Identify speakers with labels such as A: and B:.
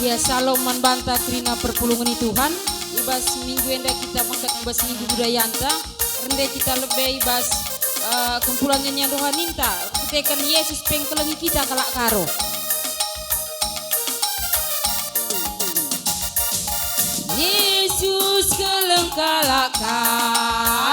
A: Ya salom banta trina perpulungan Tuhan. Ibas minggu enda kita mangkat ibas minggu budaya anta. Rende kita lebih ibas kumpulannya yang Tuhan minta. Kita kan Yesus pengkelengi kita kalak karo. Yesus keleng kalak karo.